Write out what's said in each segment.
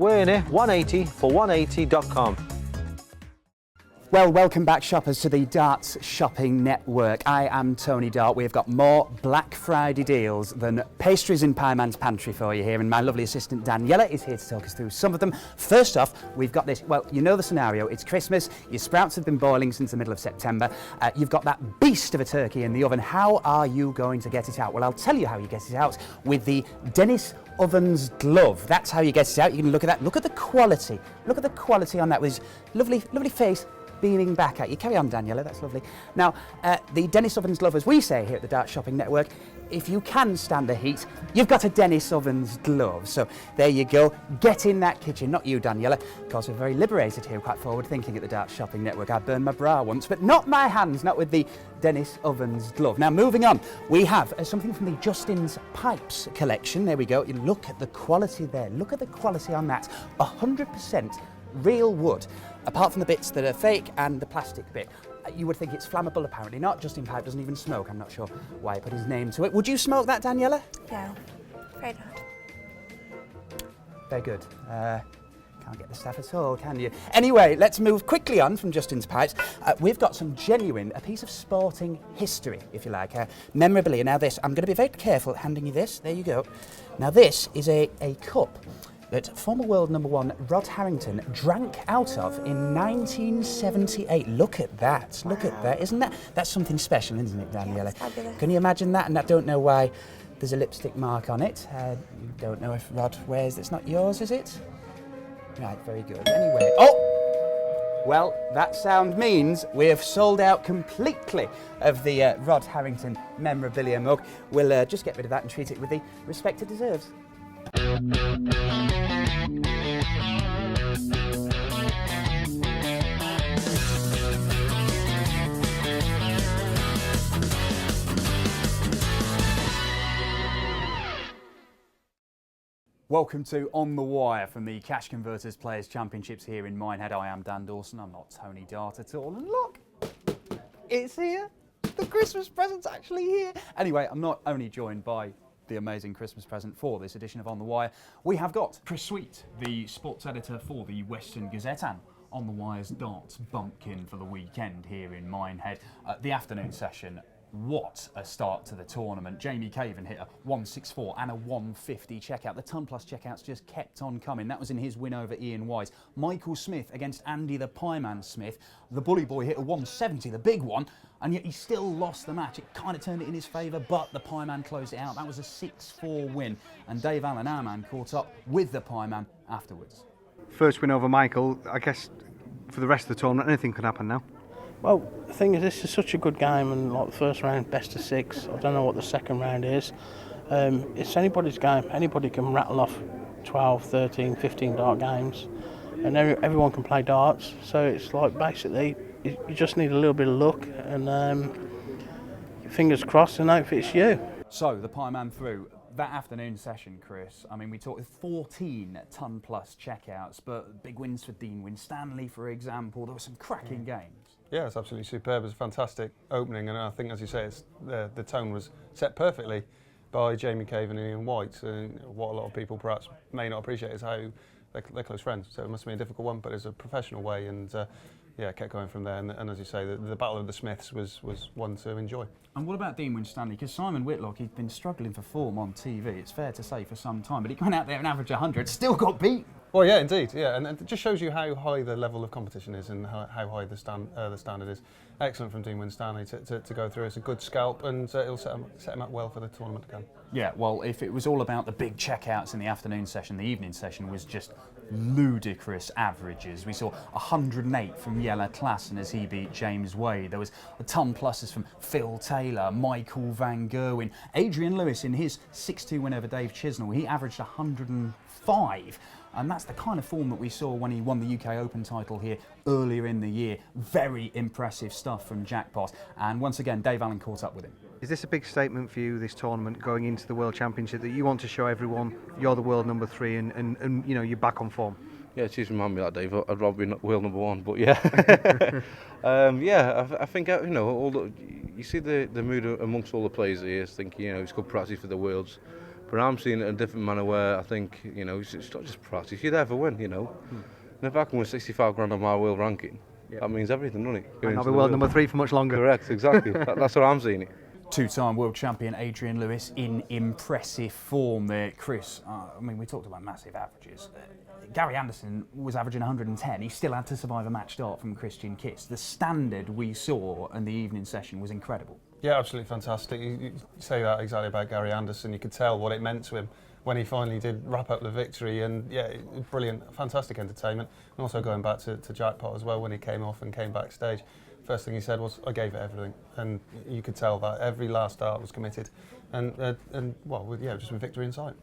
We're in it, 180 for 180.com. Well, welcome back, shoppers, to the Darts Shopping Network. I am Tony Dart. We've got more Black Friday deals than pastries in Pie Man's Pantry for you here, and my lovely assistant Daniela is here to talk us through some of them. First off, we've got this, well, you know the scenario. It's Christmas, your sprouts have been boiling since the middle of September, you've got that beast of a turkey in the oven. How are you going to get it out? Well, I'll tell you how you get it out with the Dennis Ovens glove. That's how you get it out. You can look at that. Look at the quality. Look at the quality on that with his lovely, lovely face beaming back at you. Carry on, Daniela, that's lovely. Now, the Dennis Ovens glove, as we say here at the Dart Shopping Network, if you can stand the heat, you've got a Dennis Ovens glove. So there you go. Get in that kitchen. Not you, Daniela. Of course, we're very liberated here, quite forward thinking at the Dart Shopping Network. I burned my bra once, but not my hands, not with the Dennis Ovens glove. Now, moving on, we have something from the Justin's Pipes collection. There we go. You look at the quality there. Look at the quality on that. 100% real wood, apart from the bits that are fake and the plastic bit. You would think it's flammable, apparently not. Justin Pipe doesn't even smoke. I'm not sure why he put his name to it. Would you smoke that, Daniela? No, afraid not. Very good. Can't get the stuff at all, can you? Anyway, let's move quickly on from Justin's Pipes. We've got some genuine, a piece of sporting history, if you like, memorabilia. Now this, I'm going to be very careful handing you this. There you go. Now this is a cup that former world number one Rod Harrington drank out of in 1978. Look at that, look at that. Isn't that's something special, isn't it, Daniela? Yeah, can you imagine that? And I don't know why there's a lipstick mark on it. You don't know if Rod wears, it's not yours, is it? Right, very good. Anyway, oh! Well, that sound means we have sold out completely of the Rod Harrington memorabilia mug. We'll just get rid of that and treat it with the respect it deserves. Welcome to On The Wire from the Cash Converters Players Championships here in Minehead. I am Dan Dawson, I'm not Tony Dart at all. And look, it's here. The Christmas present's actually here. Anyway, I'm not only joined by the amazing Christmas present for this edition of On The Wire. We have got Chris Sweet, the sports editor for the Western Gazette, and On The Wire's darts bumpkin for the weekend here in Minehead. The afternoon session, what a start to the tournament. Jamie Caven hit a 164 and a 150 checkout. The ton plus checkouts just kept on coming. That was in his win over Ian Wise. Michael Smith against Andy the Pieman Smith. The bully boy hit a 170, the big one, and yet he still lost the match. It kind of turned it in his favour, but the Pieman closed it out. That was a 6-4 win, and Dave Allen, our man, caught up with the Pieman afterwards. First win over Michael. I guess for the rest of the tournament, anything could happen now. Well, the thing is, this is such a good game, and like the first round, best of 6. I don't know what the second round is. It's anybody's game. Anybody can rattle off 12, 13, 15 dart games, and everyone can play darts. So it's like basically you just need a little bit of luck, and fingers crossed, and hope it's you. So the Pieman through. That afternoon session, Chris, I mean, we talked 14 ton plus checkouts, but big wins for Dean Winstanley, for example. There were some cracking games. Yeah, it's absolutely superb. It was a fantastic opening, and I think, as you say, the tone was set perfectly by Jamie Caven and Ian White. And what a lot of people perhaps may not appreciate is how they're close friends. So it must have been a difficult one, but it's a professional way, and kept going from there. And as you say, the Battle of the Smiths was one to enjoy. And what about Dean Winstanley? Because Simon Whitlock, he'd been struggling for form on TV, it's fair to say, for some time, but he went out there and averaged 100, still got beat. Well, yeah, indeed, yeah, and it just shows you how high the level of competition is and how high the standard is. Excellent from Dean Winstanley to go through. It's a good scalp, and it'll set him up well for the tournament to come. Yeah, well, if it was all about the big checkouts in the afternoon session, the evening session was just ludicrous averages. We saw 108 from Jelle Klassen as he beat James Wade. There was a ton pluses from Phil Taylor, Michael van Gerwen, Adrian Lewis in his 6-2 win over Dave Chisnell. He averaged 105. And that's the kind of form that we saw when he won the UK Open title here earlier in the year. Very impressive stuff from Jackpot. And once again, Dave Allen caught up with him. Is this a big statement for you, this tournament, going into the World Championship, that you want to show everyone you're the world number 3 and you know, you're back on form? Yeah, it just reminded me of that, Dave. I'd rather be world number 1, but yeah. I think, you know, you see the mood amongst all the players here, thinking, you know, it's good practice for the Worlds. But I'm seeing it in a different manner where I think, you know, it's not just practice. You're there for win, you know. And if I can win 65 grand on my world ranking, that means everything, doesn't it? And I'll be world number 3 for much longer. Correct, exactly. That's what I'm seeing it. Two-time world champion Adrian Lewis in impressive form there. Chris, I mean, we talked about massive averages. Gary Anderson was averaging 110. He still had to survive a match start from Christian Kiss. The standard we saw in the evening session was incredible. Yeah, absolutely fantastic. You say that exactly about Gary Anderson. You could tell what it meant to him when he finally did wrap up the victory, and yeah, brilliant, fantastic entertainment. And also going back to Jackpot as well, when he came off and came backstage, first thing he said was, "I gave it everything," and you could tell that every last dart was committed, and well, yeah, just with victory in sight.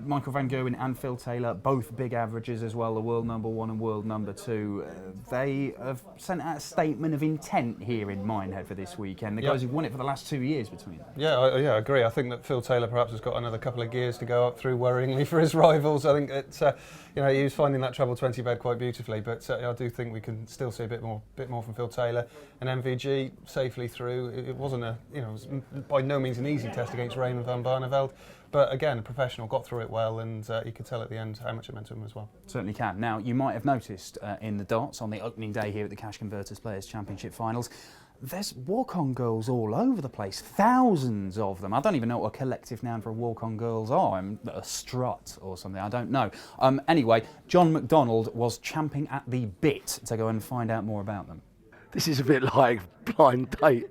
Michael van Gerwen and Phil Taylor, both big averages as well, the world number 1 and world number 2. They have sent out a statement of intent here in Minehead for this weekend. The guys who've won it for the last 2 years between them. Yeah, I agree. I think that Phil Taylor perhaps has got another couple of gears to go up through worryingly for his rivals. I think it's, you know, he was finding that treble 20 bed quite beautifully, but I do think we can still see a bit more from Phil Taylor. And MVG safely through. It wasn't a, you know, it was by no means an easy test against Raymond van Barneveld. But again, a professional, got through it well, and you could tell at the end how much it meant to him as well. Certainly can. Now, you might have noticed in the darts on the opening day here at the Cash Converters Players Championship Finals, there's walk-on girls all over the place, thousands of them. I don't even know what a collective noun for walk-on girls are, a strut or something, I don't know. Anyway, John McDonald was champing at the bit to go and find out more about them. This is a bit like Blind Date.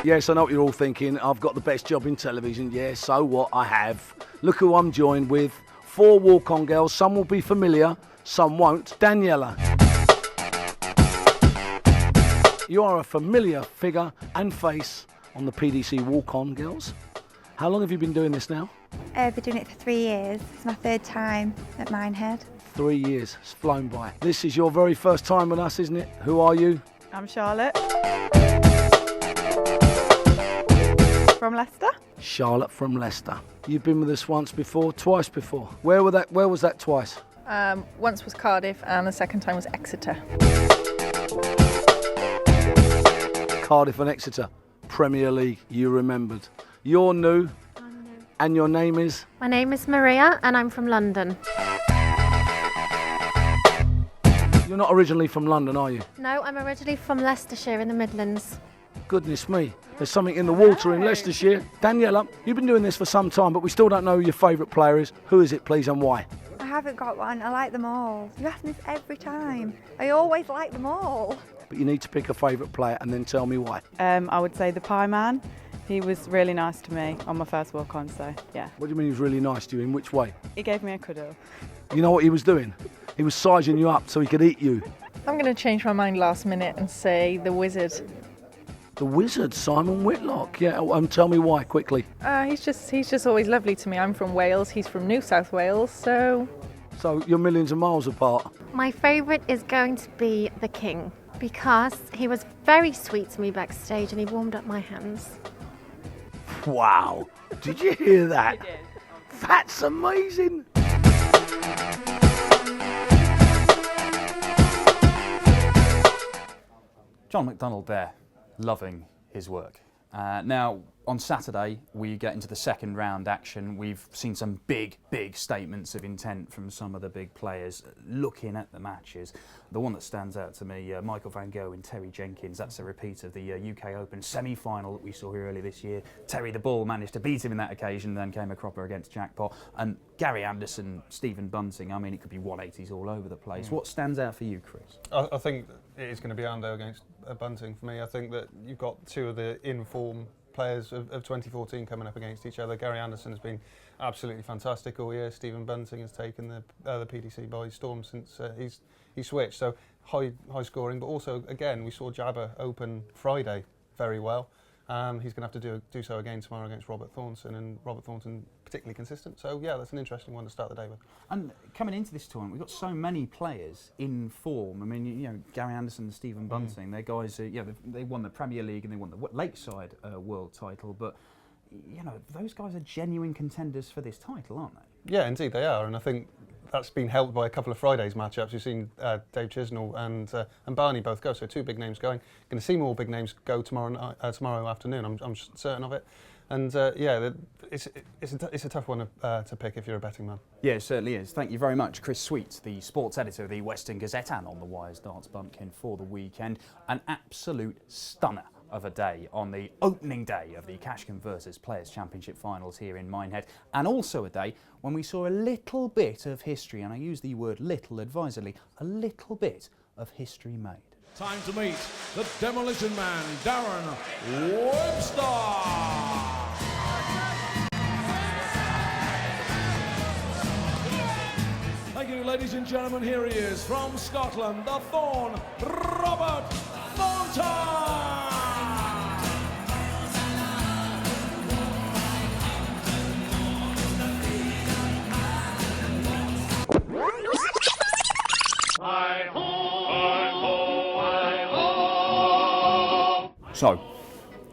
Yes, I know what you're all thinking. I've got the best job in television. Yeah, so what? I have. Look who I'm joined with. 4 walk-on girls. Some will be familiar, some won't. Daniela. You are a familiar figure and face on the PDC walk-on girls. How long have you been doing this now? I've been doing it for 3 years. It's my 3rd time at Minehead. 3 years. It's flown by. This is your very first time with us, isn't it? Who are you? I'm Charlotte. From Leicester. Charlotte from Leicester. You've been with us once before, twice before. Where was that twice? Once was Cardiff and the second time was Exeter. Cardiff and Exeter, Premier League, you remembered. You're new. I'm new. And your name is? My name is Maria and I'm from London. You're not originally from London, are you? No, I'm originally from Leicestershire in the Midlands. Goodness me, there's something in the water in Leicestershire. Daniela, you've been doing this for some time, but we still don't know who your favourite player is. Who is it, please, and why? I haven't got one. I like them all. You ask me this every time. I always like them all. But you need to pick a favourite player and then tell me why. I would say the Pie Man. He was really nice to me on my first walk on, so yeah. What do you mean he was really nice to you? In which way? He gave me a cuddle. You know what he was doing? He was sizing you up so he could eat you. I'm going to change my mind last minute and say the Wizard. The Wizard, Simon Whitlock. Yeah, and tell me why, quickly. He's just always lovely to me. I'm from Wales, he's from New South Wales, so... So you're millions of miles apart. My favourite is going to be the King because he was very sweet to me backstage and he warmed up my hands. Wow, did you hear that? I did. That's amazing. John McDonald there, loving his work. Now, on Saturday, we get into the second round action. We've seen some big statements of intent from some of the big players looking at the matches. The one that stands out to me, Michael van Gerwen, Terry Jenkins, that's a repeat of the UK Open semi-final that we saw here earlier this year. Terry the Bull managed to beat him in that occasion, then came a cropper against Jackpot. And Gary Anderson, Stephen Bunting, I mean, it could be 180s all over the place. What stands out for you, Chris? I think it is going to be Ando against Bunting for me. I think that you've got two of the in-form players of 2014 coming up against each other. Gary Anderson has been absolutely fantastic all year. Stephen Bunting has taken the PDC by storm since he switched. So high scoring, but also again we saw Jabba open Friday very well. He's going to have to do so again tomorrow against Robert Thornton, and Robert Thornton particularly consistent. So yeah, that's an interesting one to start the day with. And coming into this tournament, we've got so many players in form. I mean, you know, Gary Anderson and Stephen Bunting, they're guys who, yeah, they won the Premier League and they won the Lakeside World title, but you know, those guys are genuine contenders for this title, aren't they? Yeah, indeed they are, and I think that's been helped by a couple of Fridays matchups. You've seen Dave Chisnall and Barney both go, so 2 big names going. Going to see more big names go tomorrow afternoon. I'm certain of it. And yeah, it's a tough one to pick if you're a betting man. Yeah, it certainly is. Thank you very much, Chris Sweet, the sports editor of the Western Gazette and on the Wires Darts Bumpkin for the weekend. An absolute stunner of a day on the opening day of the Cash Converters Players' Championship finals here in Minehead, and also a day when we saw a little bit of history, and I use the word little advisedly, a little bit of history made. Time to meet the Demolition Man, Darren Webster. Thank you, ladies and gentlemen. Here he is from Scotland, the Thorn, Robert Thornton. So,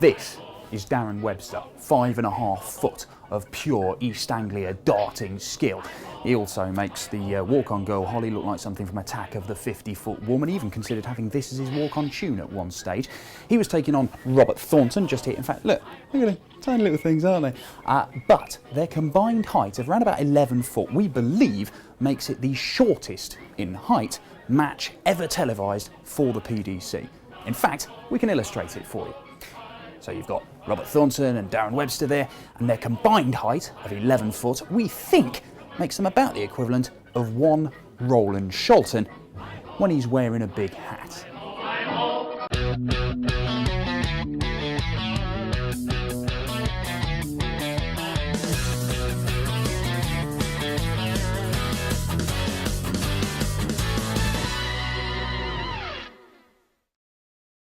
this is Darren Webster, 5.5 foot of pure East Anglia darting skill. He also makes the walk-on girl Holly look like something from Attack of the 50-Foot Woman. He even considered having this as his walk-on tune at one stage. He was taking on Robert Thornton just here. In fact, look at the tiny little things, aren't they? But their combined height of around about 11 foot, we believe, makes it the shortest in height match ever televised for the PDC. In fact, we can illustrate it for you. So you've got Robert Thornton and Darren Webster there, and their combined height of 11 foot, we think, makes them about the equivalent of one Roland Sholton when he's wearing a big hat.